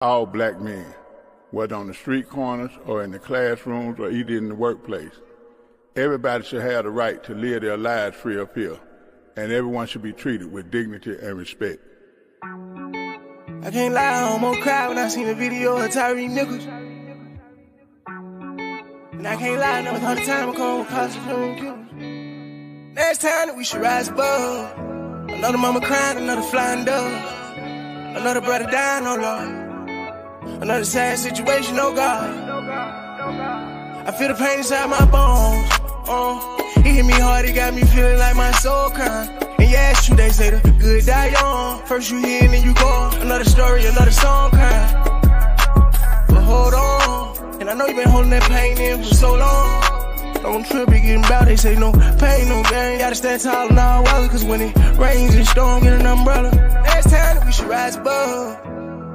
all black men, whether on the street corners or in the classrooms or even in the workplace. Everybody should have the right to live their lives free up here, and everyone should be treated with dignity and respect. I can't lie, I almost cried when I seen the video of Tyree Nichols. And I can't lie, I never thought the time would come with constitutional killers. Next time that we should rise above. Another mama crying, another flying dove. Another brother dying, oh Lord. Another sad situation, oh God. I feel the pain inside my bones. It hit me hard, it got me feeling like my soul crying. And yeah, it's true, they say the good die young. First you here and then you gone. Another story, another song crying. But hold on, and I know you been holding that pain in for so long. Don't trip, it getting bout, they say no pain, no gain. Gotta stand tall in all weather, cause when it rains and storm, get an umbrella. Next time that we should rise above.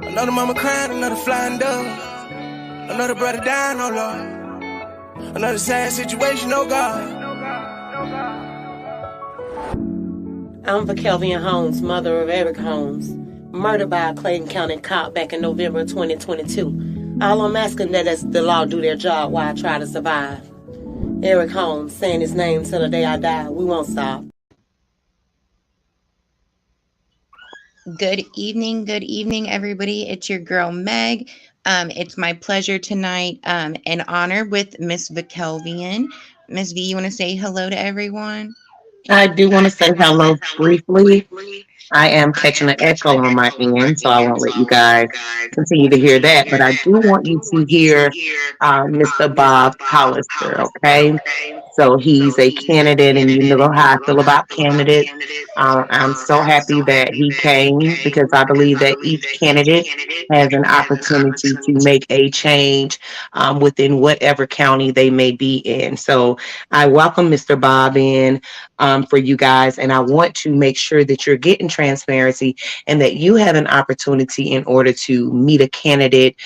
Another mama crying, another flying dove. Another brother dying, oh Lord. Another sad situation, oh God. I'm Vakelvian Holmes, mother of Eric Holmes, murdered by a Clayton County cop back in November 2022. All I'm asking that is the law do their job while I try to survive. Eric Holmes, saying his name till the day I die. We won't stop. Good evening, everybody. It's your girl, Meg. It's my pleasure tonight and honor with Miss Vakelvian. Miss V, you want to say hello to everyone? I do want to say hello briefly. I am catching an echo on my end, so I won't let you guys continue to hear that. But I do want you to hear Mr. Bob Hollister, okay? So he's a candidate, and you know how I feel about candidates. I'm so happy that he came because I believe that each candidate has an opportunity to make a change within whatever county they may be in. So I welcome Mr. Bob in for you guys, and I want to make sure that you're getting transparency and that you have an opportunity in order to meet a candidate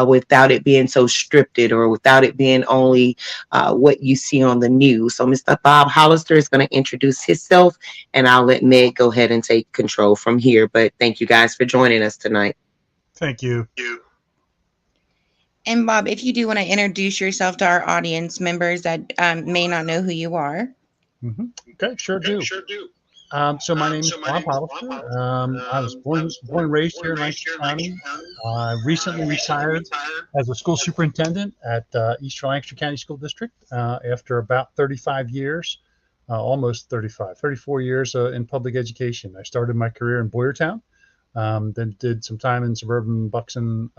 without it being so scripted or without it being only what you see on the news. So Mr. Bob Hollister is going to introduce himself, and I'll let Meg go ahead and take control from here. But thank you guys for joining us tonight. Thank you. And Bob, if you do want to introduce yourself to our audience members that may not know who you are. Okay, sure do. So my name is Bob Hollister. I was born and raised here in Lancaster County. I recently retired as a school superintendent at Eastern Lancaster County School District after about 35 years, almost 34 years in public education. I started my career in Boyertown, then did some time in suburban Bucks and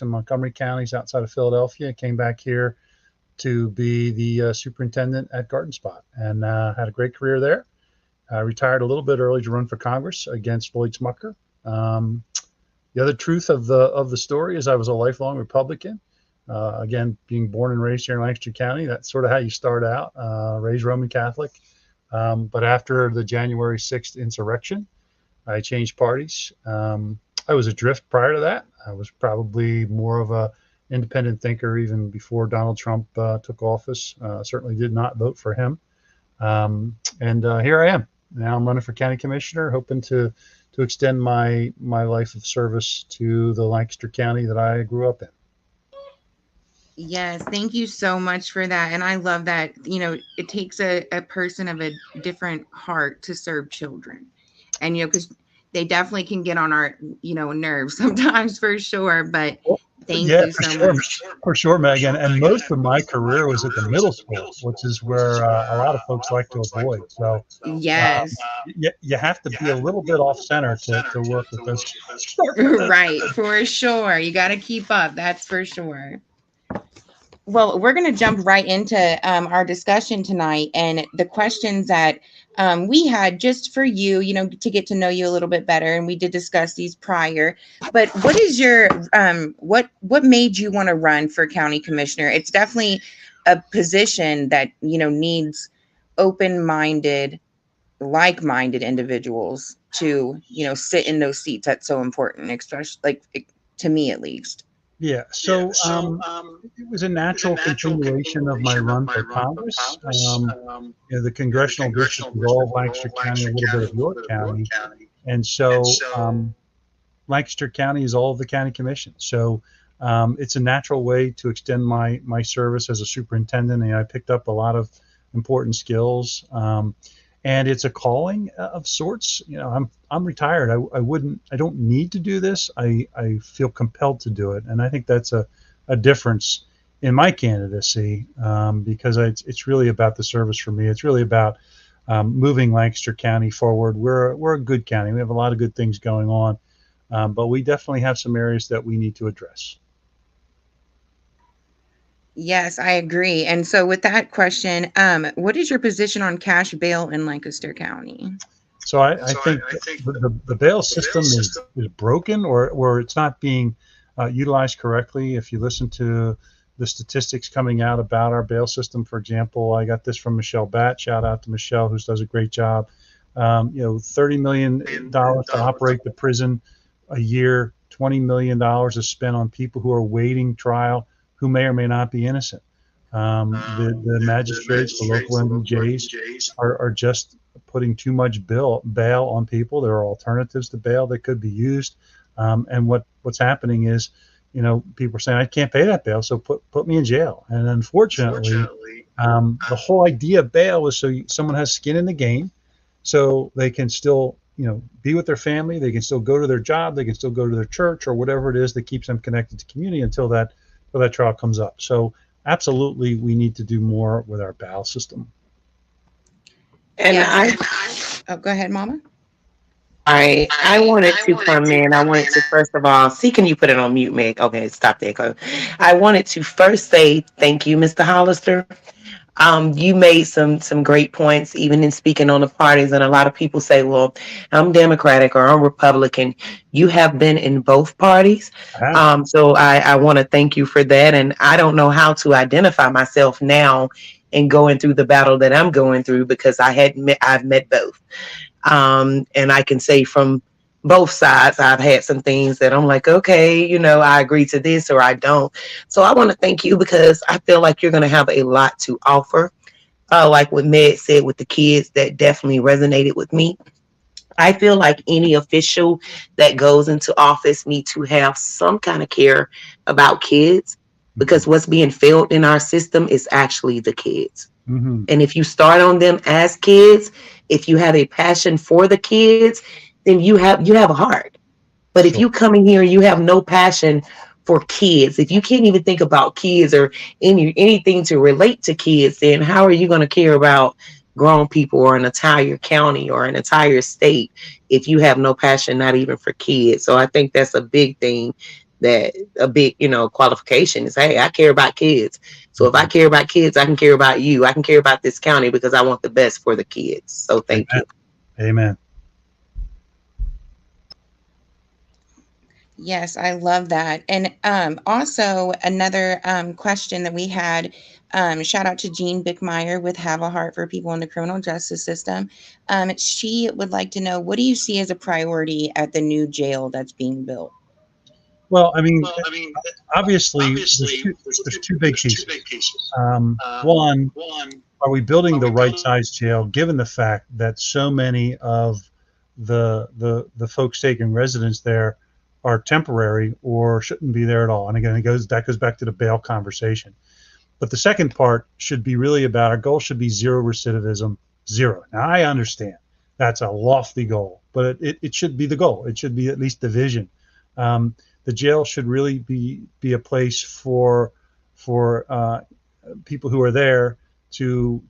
Montgomery counties outside of Philadelphia. Came back here to be the superintendent at Garden Spot, and had a great career there. I retired a little bit early to run for Congress against Floyd Smucker. The other truth of the story is I was a lifelong Republican. Again, being born and raised here in Lancaster County, that's sort of how you start out, raised Roman Catholic. But after the January 6th insurrection, I changed parties. I was adrift prior to that. I was probably more of a independent thinker even before Donald Trump took office. Certainly did not vote for him. And here I am. Now I'm running for county commissioner, hoping to extend my life of service to the Lancaster County that I grew up in. Yes, thank you so much for that. And I love that, it takes a person of a different heart to serve children. And, because they definitely can get on our, nerves sometimes for sure. But thank you so much. For sure, Megan. And most of my career was at the middle school, which is where a lot of folks like to avoid. So yes, you have to be a little bit off center to work with those kids. Right, for sure. You got to keep up. That's for sure. Well, we're going to jump right into our discussion tonight and the questions that we had just for you, to get to know you a little bit better. And we did discuss these prior. But what is your what made you want to run for county commissioner? It's definitely a position that, needs open-minded, like-minded individuals to, sit in those seats. That's so important, especially to me, at least. Yeah, so it was a natural continuation of my run for Congress. The congressional district is all of Lancaster County, a little bit of York County. And so Lancaster County is all of the county commissions. So it's a natural way to extend my service as a superintendent, and I picked up a lot of important skills. And it's a calling of sorts. You know, I'm retired. I don't need to do this. I feel compelled to do it, and I think that's a difference in my candidacy, because it's really about the service for me. It's really about moving Lancaster County forward. We're a good county. We have a lot of good things going on, but we definitely have some areas that we need to address. Yes, I agree. And so with that question, what is your position on cash bail in Lancaster County? So I think the bail system is broken, or it's not being utilized correctly. If you listen to the statistics coming out about our bail system, for example, I got this from Michelle Batt. Shout out to Michelle, who does a great job. $30 million to operate the prison a year. $20 million is spent on people who are waiting trial, who may or may not be innocent. The magistrates, the local MDJs are just putting too much bail on people. There are alternatives to bail that could be used. And what's happening is, people are saying, I can't pay that bail, so put me in jail. And unfortunately, the whole idea of bail is so someone has skin in the game, so they can still, be with their family. They can still go to their job. They can still go to their church or whatever it is that keeps them connected to community until that trial comes up. So absolutely, we need to do more with our bail system. And go ahead, Mama. I wanted to come in. I wanted to first of all, can you put it on mute, Meg? Okay, stop the echo. I wanted to first say thank you, Mr. Hollister. You made some great points, even in speaking on the parties. And a lot of people say, well, I'm Democratic or I'm Republican. You have been in both parties. So I want to thank you for that. And I don't know how to identify myself now in going through the battle that I'm going through, because I've met both. And I can say from both sides, I've had some things that I'm like, okay, I agree to this or I don't. So I want to thank you, because I feel like you're going to have a lot to offer. Like what Meg said with the kids, that definitely resonated with me. I feel like any official that goes into office needs to have some kind of care about kids, because what's being failed in our system is actually the kids. Mm-hmm. And if you start on them as kids, if you have a passion for the kids, then you have a heart. But if you come in here and you have no passion for kids, if you can't even think about kids or anything to relate to kids, then how are you going to care about grown people or an entire county or an entire state if you have no passion, not even for kids? So I think that's a big thing, that a big, qualification is, hey, I care about kids. So if I care about kids, I can care about you. I can care about this county, because I want the best for the kids. So thank you. Amen. Yes, I love that. And also another question that we had, shout out to Jean Bickmeyer with Have a Heart for People in the Criminal Justice System. She would like to know, what do you see as a priority at the new jail that's being built? Well, obviously, there's two big pieces. One, are we building the right size jail, given the fact that so many of the folks taking residence there are temporary or shouldn't be there at all? And again, that goes back to the bail conversation. But the second part should be really about, our goal should be zero recidivism, zero. Now, I understand that's a lofty goal, but it should be the goal. It should be at least the vision. The jail should really be a place for people who are there to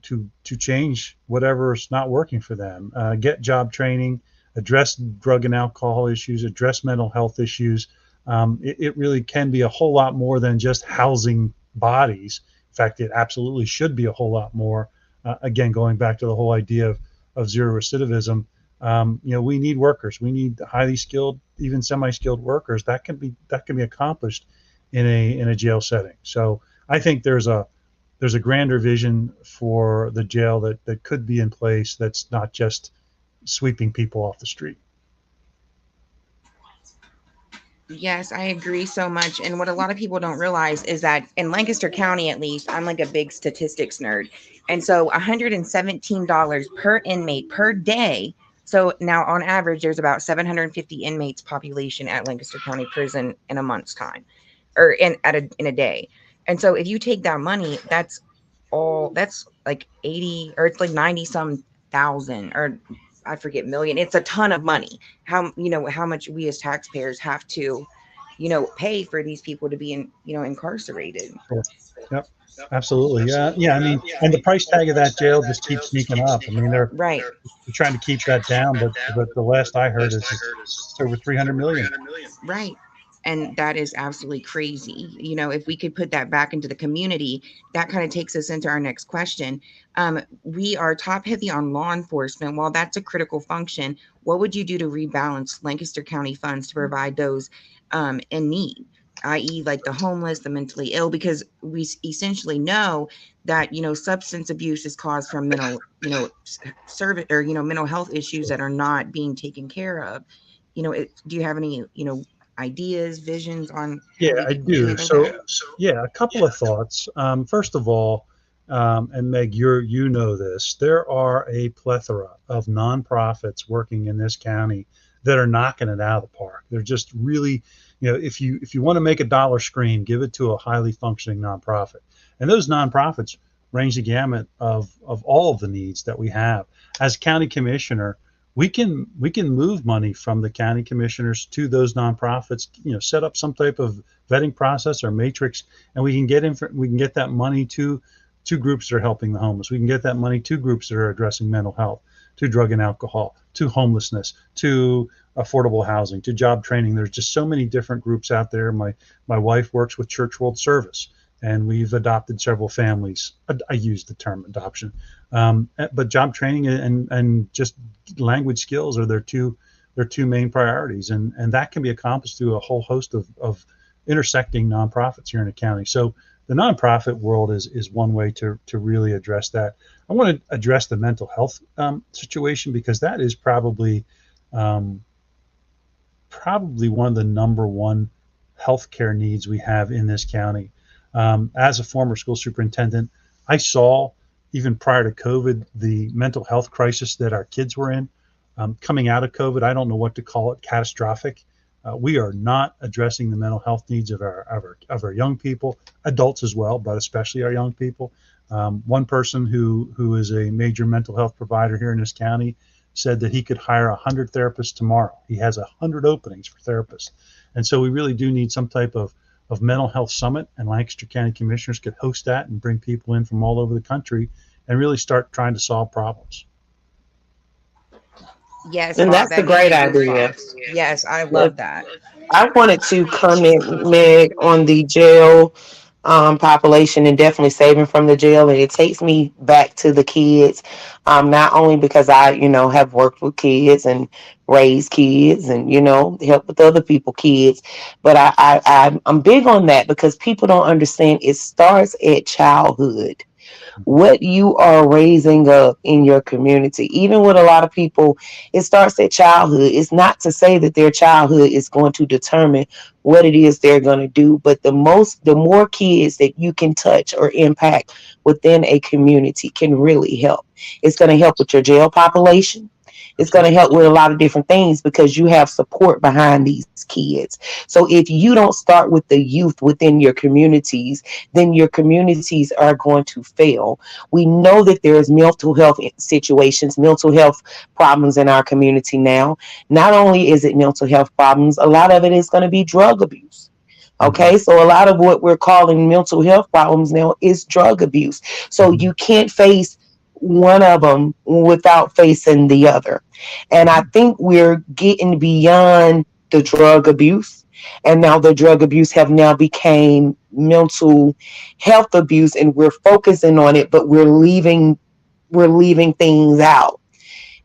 change whatever's not working for them, get job training, address drug and alcohol issues, address mental health issues. It really can be a whole lot more than just housing bodies. In fact, it absolutely should be a whole lot more. Again, going back to the whole idea of zero recidivism. We need workers. We need highly skilled, even semi-skilled workers. That can be accomplished in a jail setting. So I think there's a grander vision for the jail that could be in place, that's not just sweeping people off the street. Yes, I agree so much. And what a lot of people don't realize is that in Lancaster County, at least, I'm like a big statistics nerd. And so $117 per inmate per day So now on average, there's about 750 inmates population at Lancaster County Prison in a month's time, or in a day. And so if you take that money, that's like 80, or it's like 90 some thousand, or I forget, million. It's a ton of money. How much we as taxpayers have to, pay for these people to be incarcerated. Sure. Yep. Absolutely. Yeah. Yeah. I mean, and the price tag of that jail just keeps sneaking up. I mean, they're Right. trying to keep that down, but the last I heard is it's over 300 million. Right. And that is absolutely crazy. If we could put that back into the community, that kind of takes us into our next question. We are top heavy on law enforcement. While that's a critical function, what would you do to rebalance Lancaster County funds to provide those in need, i.e., like the homeless, the mentally ill? Because we essentially know that substance abuse is caused from mental, service, or mental health issues that are not being taken care of. Do you have any ideas, visions on Yeah, how we I could do. handle So, that? yeah, a couple of thoughts. First of all, and Meg, you know this, there are a plethora of nonprofits working in this county that are knocking it out of the park. They're just really, if you want to make a dollar scream, give it to a highly functioning nonprofit. And those nonprofits range the gamut of all of the needs that we have. As county commissioner, we can move money from the county commissioners to those nonprofits, set up some type of vetting process or matrix, and we can get that money to groups that are helping the homeless. We can get that money to groups that are addressing mental health, to drug and alcohol, to homelessness, to affordable housing, to job training. There's just so many different groups out there. My wife works with Church World Service, and we've adopted several families. I use the term adoption, but job training and just language skills are their two main priorities, and that can be accomplished through a whole host of intersecting nonprofits here in the county. So the nonprofit world is one way to really address that. I want to address the mental health situation, because that is probably one of the number one healthcare needs we have in this county. As a former school superintendent, I saw, even prior to COVID, the mental health crisis that our kids were in. Coming out of COVID, I don't know what to call it, catastrophic. We are not addressing the mental health needs of our young people, adults as well, but especially our young people. One person who is a major mental health provider here in this county said that he could hire 100 therapists tomorrow. He has 100 openings for therapists. And so we really do need some type of mental health summit, and Lancaster County commissioners could host that and bring people in from all over the country and really start trying to solve problems. Yes, And Bob, that's a that gave great me idea. goosebumps. Yes, I Look, love that. I wanted to comment, Meg, on the jail population, and definitely saving from the jail. And it takes me back to the kids, not only because I, have worked with kids and raised kids and, help with other people kids, but I'm big on that because people don't understand it starts at childhood. What you are raising up in your community. Even with a lot of people, it starts at childhood. It's not to say that their childhood is going to determine what it is they're going to do, but the more kids that you can touch or impact within a community can really help. It's going to help with your jail population. It's going to help with a lot of different things because you have support behind these kids. So if you don't start with the youth within your communities, then your communities are going to fail. We know that there's mental health situations, mental health problems in our community now. Not only is it mental health problems, a lot of it is going to be drug abuse. Okay, so a lot of what we're calling mental health problems now is drug abuse. So you can't face one of them without facing the other. And I think we're getting beyond the drug abuse. And now the drug abuse have now became mental health abuse, and we're focusing on it, but we're leaving things out.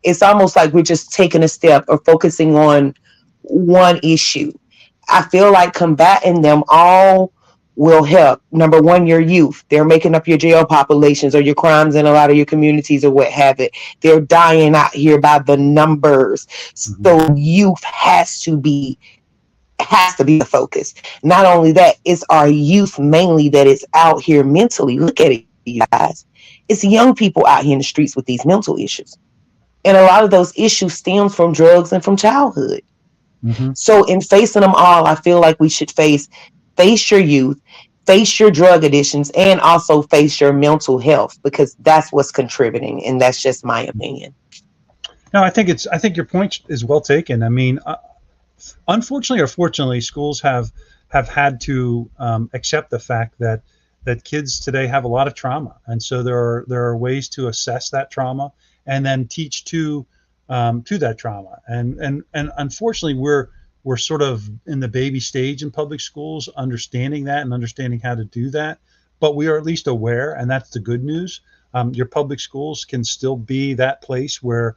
It's almost like we're just taking a step or focusing on one issue. I feel like combating them all will help. Number one, your youth. They're making up your jail populations or your crimes in a lot of your communities or what have it. They're dying out here by the numbers. So youth has to be the focus. Not only that, it's our youth mainly that is out here mentally. Look at it, you guys. It's young people out here in the streets with these mental issues. And a lot of those issues stem from drugs and from childhood. Mm-hmm. So in facing them all, I feel like we should face your youth, face your drug addictions, and also face your mental health, because that's what's contributing. And that's just my opinion. No, I think your point is well taken. I mean, unfortunately or fortunately, schools have had to accept the fact that kids today have a lot of trauma, and so there are ways to assess that trauma and then teach to that trauma. And unfortunately, we're sort of in the baby stage in public schools, understanding that and understanding how to do that. But we are at least aware, and that's the good news. Your public schools can still be that place where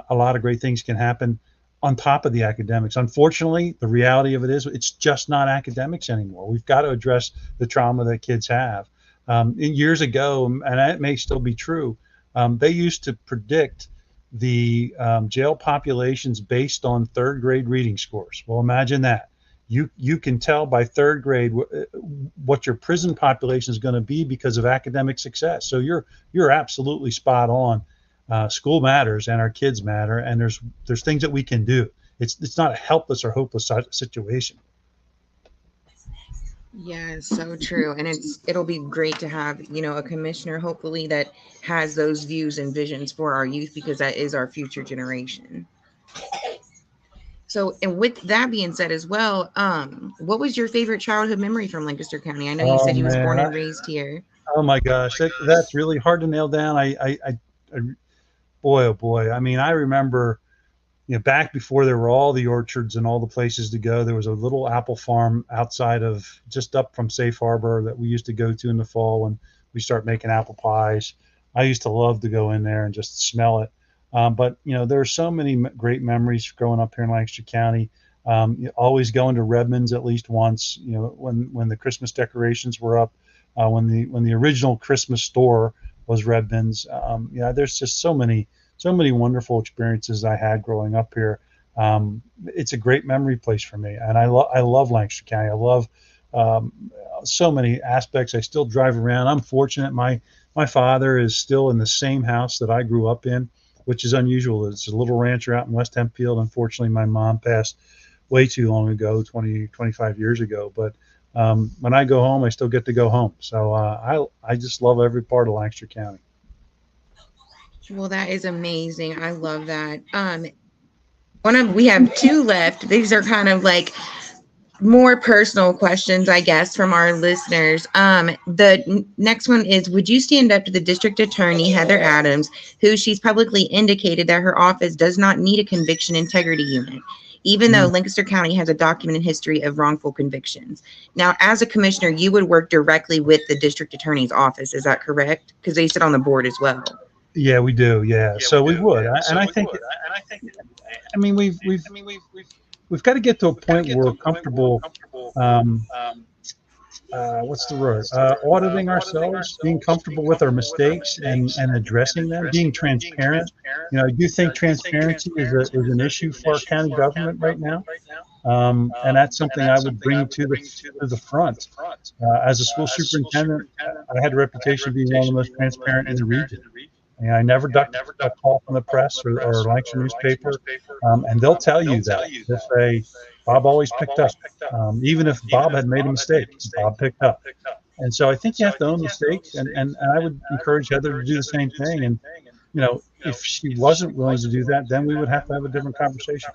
a lot of great things can happen on top of the academics. Unfortunately, the reality of it is it's just not academics anymore. We've got to address the trauma that kids have. Years ago, and it may still be true, they used to predict the jail populations based on third grade reading scores. Well, imagine that. You can tell by third grade what your prison population is going to be because of academic success. So you're absolutely spot on. School matters and our kids matter, and there's things that we can do. It's not a helpless or hopeless situation. Yeah, it's so true. And it'll be great to have, a commissioner, hopefully, that has those views and visions for our youth, because that is our future generation. So, and with that being said as well, what was your favorite childhood memory from Lancaster County? I know you said you was born and raised here. Oh my gosh, that's really hard to nail down. Boy, oh boy. I mean, I remember, back before there were all the orchards and all the places to go, there was a little apple farm outside of, just up from Safe Harbor, that we used to go to in the fall when we start making apple pies. I used to love to go in there and just smell it. But there are so many great memories growing up here in Lancaster County. Always going to Redmond's at least once. When the Christmas decorations were up, when the original Christmas store was Redmond's. There's just so many wonderful experiences I had growing up here. It's a great memory place for me, and I love Lancaster County. I love so many aspects. I still drive around. I'm fortunate. My father is still in the same house that I grew up in, which is unusual. It's a little rancher out in West Hempfield. Unfortunately, my mom passed way too long ago, 25 years ago. But when I go home, I still get to go home. So I just love every part of Lancaster County. Well, that is amazing. I love that. We have two left. These are kind of like more personal questions, I guess, from our listeners. The next one is, would you stand up to the district attorney, Heather Adams, who she's publicly indicated that her office does not need a conviction integrity unit, even though Lancaster County has a documented history of wrongful convictions? Now, as a commissioner, you would work directly with the district attorney's office. Is that correct? Because they sit on the board as well. Yeah, we do. Yeah, so we would. I think, I mean, we've got to get to a point where we're comfortable. What's the word? Auditing ourselves, being comfortable with our mistakes and addressing them, being transparent. I do think transparency is an issue for our county government right now. And that's something I would bring to the front. As a school superintendent, I had a reputation of being one of the most transparent in the region. I never ducked a call from the press or Lancaster newspaper, and they'll tell you that. They'll say, Bob always picked up. Even if Bob had made a mistake, Bob picked up. And so I think you have to own mistakes, and I would encourage Heather to do the same thing. And, if she wasn't willing to do that, then we would have to have a different conversation.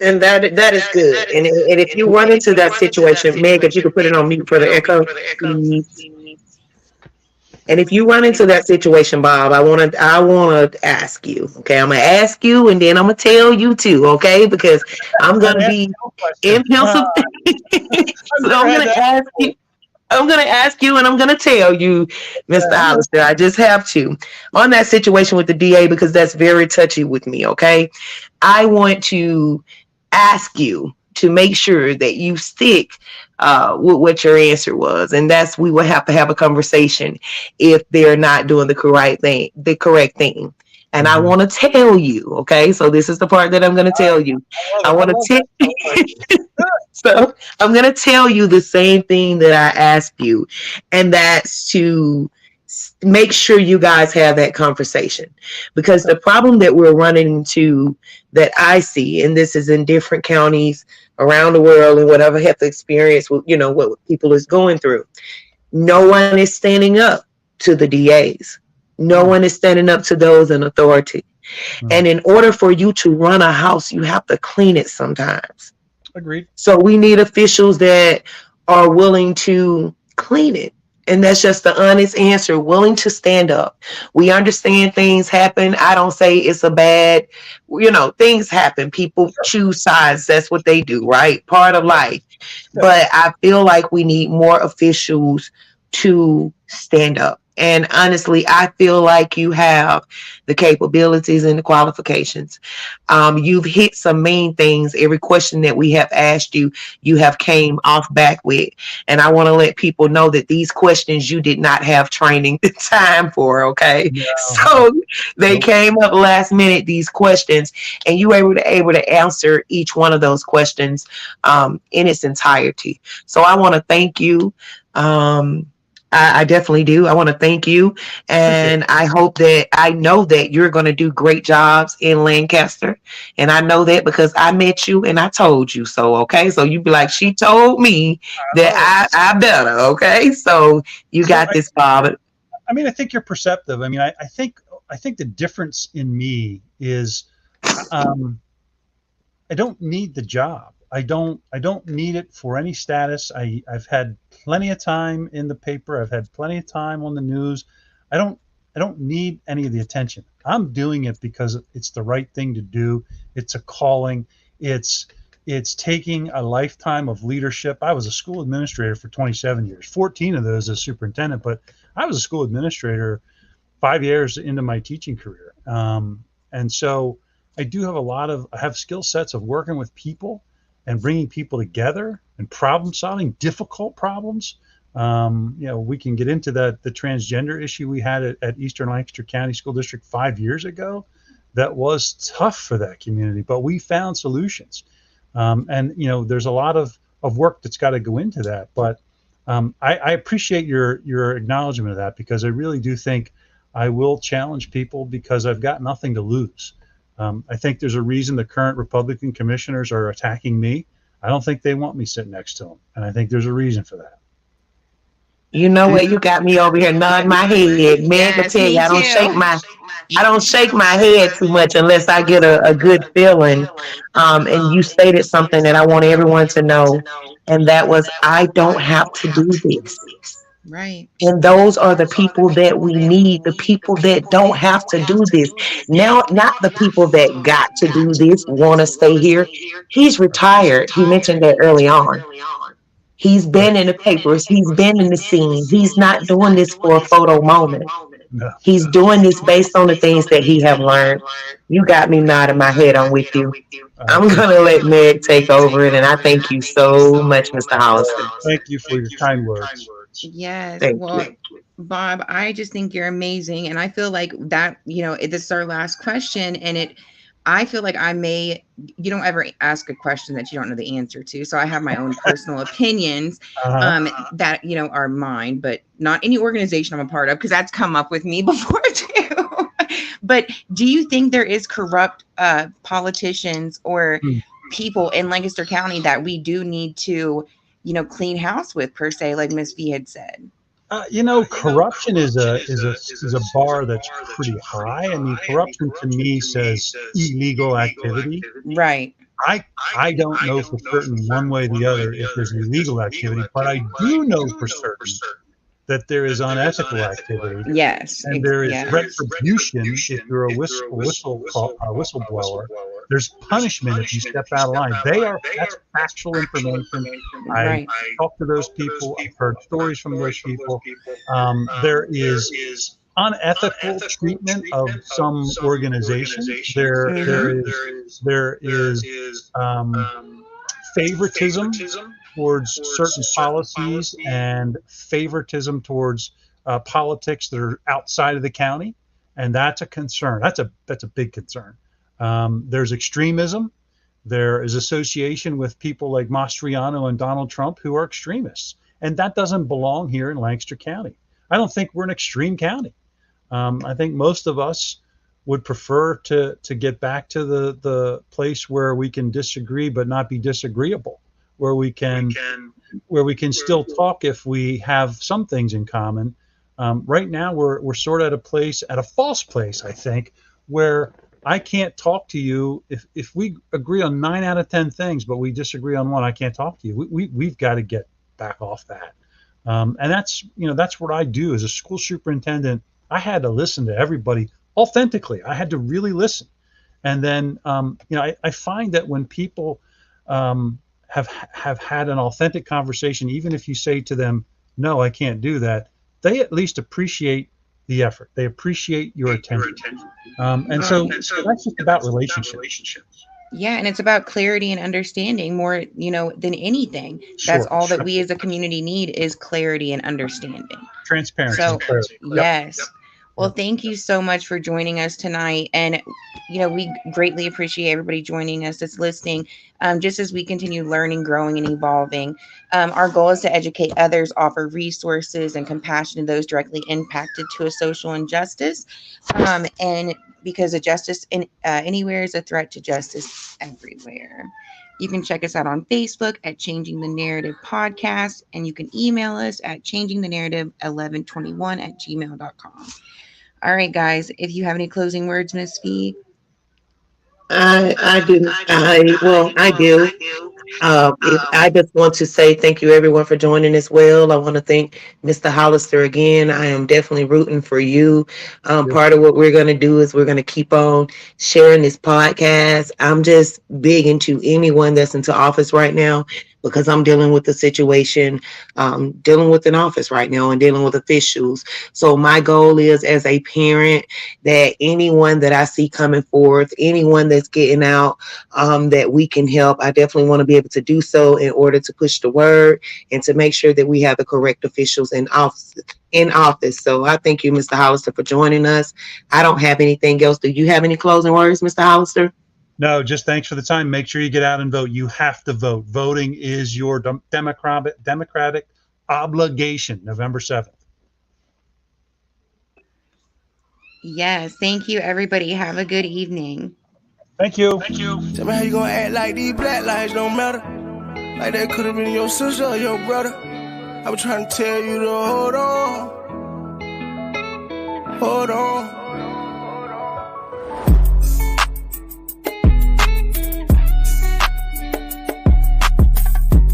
And that is good. And if you run into that situation, Meg, if you could put it on mute for the echo, please. And if you run into that situation, Bob, I want to ask you. Okay, I'm gonna ask you, and then I'm gonna tell you too. Okay, because I'm gonna be in Pennsylvania. So I'm gonna ask you. I'm gonna ask you, and I'm gonna tell you, Mr. Hollister. I just have to on that situation with the DA, because that's very touchy with me. Okay, I want to ask you to make sure that you stick with what your answer was, and that's, we will have to have a conversation if they're not doing the correct thing. And I want to tell you, okay, so this is the part that I'm going to tell you. So I'm going to tell you the same thing that I asked you, and that's to make sure you guys have that conversation, because the problem that we're running into, that I see, and this is in different counties around the world and whatever have the experience with, what people is going through. No one is standing up to the DAs. No one is standing up to those in authority. And in order for you to run a house, you have to clean it sometimes. Agreed. So we need officials that are willing to clean it. And that's just the honest answer, willing to stand up. We understand things happen. I don't say it's a bad, things happen. People choose sides. That's what they do, right? Part of life. But I feel like we need more officials to stand up. And honestly, I feel like you have the capabilities and the qualifications. You've hit some main things. Every question that we have asked you, you have came off back with. And I want to let people know that these questions you did not have training time for, okay? No. So they came up last minute, these questions, and you were able to answer each one of those questions in its entirety. So I want to thank you. I definitely do. I want to thank you. And I know that you're going to do great jobs in Lancaster. And I know that because I met you and I told you so. Okay. So you'd be like, she told me that I better. Okay. So you got this, Bob. I mean, I think you're perceptive. I mean, I think the difference in me is I don't need the job. I don't need it for any status. I've had plenty of time in the paper. I've had plenty of time on the news. I don't need any of the attention. I'm doing it because it's the right thing to do. It's a calling. It's taking a lifetime of leadership. I was a school administrator for 27 years, 14 of those as superintendent, but I was a school administrator 5 years into my teaching career. And so I do have I have skill sets of working with people and bringing people together and problem solving difficult problems. We can get into the transgender issue we had at Eastern Lancaster County School District 5 years ago. That was tough for that community, but we found solutions. There's a lot of work that's got to go into that. But I appreciate your acknowledgement of that, because I really do think I will challenge people because I've got nothing to lose. I think there's a reason the current Republican commissioners are attacking me. I don't think they want me sitting next to them, and I think there's a reason for that. You know what? You got me over here nodding my head. Man, I tell you, I don't shake my head too much unless I get a good feeling. And you stated something that I want everyone to know, and that was, I don't have to do this. Right. And those are the people that we need, the people that don't have to do this. Now, not the people that got to do this, want to stay here. He's retired. He mentioned that early on. He's been in the papers. He's been in the scene. He's not doing this for a photo moment. No. He's doing this based on the things that he have learned. You got me nodding my head. I'm with you. I'm going to let Meg take over it. And I thank you so much, Mr. Hollister. Thank you for your kind words. Yes. Thank Well, you. Bob, I just think you're amazing. And I feel like that, this is our last question. And I feel like you don't ever ask a question that you don't know the answer to. So I have my own personal opinions that, are mine, but not any organization I'm a part of, because that's come up with me before too. But do you think there is corrupt politicians or people in Lancaster County that we do need to, clean house with, per se, like Ms. V had said? Corruption is a bar that's pretty high. I mean, corruption to me says illegal activity. Right. I don't know for certain one way or the other if there's illegal activity, but I do know for certain that there is unethical activity. Yes. And there is retribution if you're a whistleblower. There's punishment if you step out of line. That's factual information. I talked to those people. I've heard stories from those people. There is unethical treatment of some organizations. There is favoritism towards certain policies and favoritism towards politics that are outside of the county, and that's a concern. That's a big concern. There's extremism. There is association with people like Mastriano and Donald Trump who are extremists, and that doesn't belong here in Lancaster County. I don't think we're an extreme county. I think most of us would prefer to get back to the place where we can disagree but not be disagreeable, where we can still talk if we have some things in common. Right now we're sort of at a false place, I think, where I can't talk to you if we agree on 9 out of 10 things, but we disagree on one. I can't talk to you. We've got to get back off that. And that's what I do as a school superintendent. I had to listen to everybody authentically. I had to really listen. And then, I find that when people have had an authentic conversation, even if you say to them, no, I can't do that, they at least appreciate the effort. They appreciate your attention. So that's just about relationships. Yeah, and it's about clarity and understanding more, than anything. That's all that we as a community need is clarity and understanding. Transparency. So, clarity. yes. Well, thank you so much for joining us tonight. And, we greatly appreciate everybody joining us that's listening, just as we continue learning, growing, and evolving. Our goal is to educate others, offer resources and compassion to those directly impacted to a social injustice. And because a justice anywhere is a threat to justice everywhere. You can check us out on Facebook at Changing the Narrative Podcast, and you can email us at changingthenarrative1121@gmail.com. All right, guys, if you have any closing words, Miss Fee. I do. I do. I just want to say thank you, everyone, for joining as well. I want to thank Mr. Hollister again. I am definitely rooting for you. Part of what we're going to do is we're going to keep on sharing this podcast. I'm just big into anyone that's into office right now because I'm dealing with the situation, dealing with an office right now and dealing with officials. So my goal is, as a parent, that anyone that I see coming forth, anyone that's getting out, that we can help, I definitely want to be able to do so in order to push the word and to make sure that we have the correct officials in office. So I thank you, Mr. Hollister, for joining us. I don't have anything else. Do you have any closing words, Mr. Hollister? No, just thanks for the time. Make sure you get out and vote. You have to vote. Voting is your democratic obligation, November 7th. Yes, thank you, everybody. Have a good evening. Thank you. Tell me how you gonna act like these black lives don't matter. Like that could have been your sister or your brother. I was trying to tell you to hold on. Hold on.